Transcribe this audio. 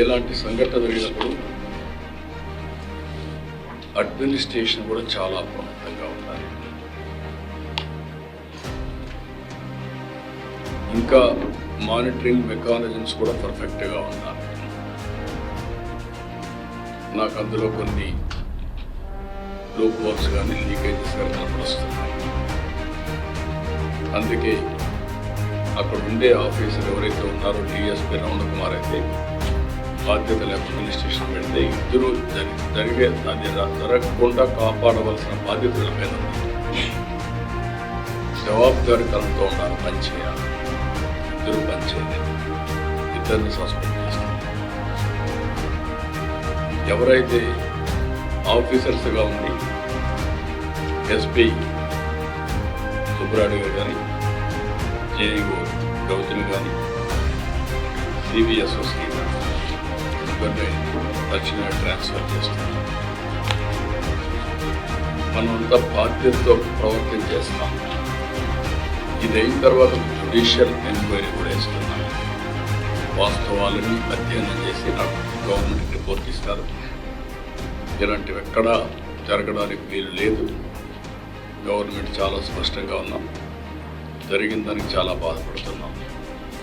ఇలాంటి సంఘటన జరిగినప్పుడు అడ్మినిస్ట్రేషన్ కూడా చాలా అప్రమత్తంగా ఉండాలి. ఇంకా మానిటరింగ్ మెకానిజమ్స్ కూడా పర్ఫెక్ట్గా ఉండాలి. నాకు అందులో కొన్ని లూప్ హోల్స్ కానీ లీకేజెస్ కానీ కనపడుస్తున్నాయి. అందుకే అక్కడ ఉండే ఆఫీసర్ ఎవరైతే ఉన్నారో డిఎస్పీ రమణ కుమార్ అయితే బాధ్యత లేక పోలీస్ స్టేషన్ పెడితే ఇద్దరు జరిగే అది జరగకుండా కాపాడవలసిన బాధ్యతల పైన జవాబుదారీతనంతో ఉండాలి. పనిచేయాలి. ఇద్దరు పనిచేయాలి. ఇద్దరిని సస్పెండ్ చేస్తారు. ఎవరైతే ఆఫీసర్స్గా ఉండి ఎస్పీ సుబ్రాడి గారు కానీ జేఈఓ గౌతమి కానీ సిబిఎస్ఓస్కి ఇవన్నీ తక్షణమే ట్రాన్స్ఫర్ చేస్తున్నారు. మనమంతా బాధ్యతతో ప్రవర్తించేస్తాం. ఇది అయిన తర్వాత జ్యుడిషియల్ ఎంక్వైరీ కూడా వేస్తున్నాం. వాస్తవాలని అధ్యయనం చేసి నాకు గవర్నమెంట్ రిపోర్ట్ ఇస్తారు. ఇలాంటివి ఎక్కడా జరగడానికి వీలు లేదు. గవర్నమెంట్ చాలా స్పష్టంగా ఉన్నాం. జరిగిన దానికి చాలా బాధపడుతున్నాం.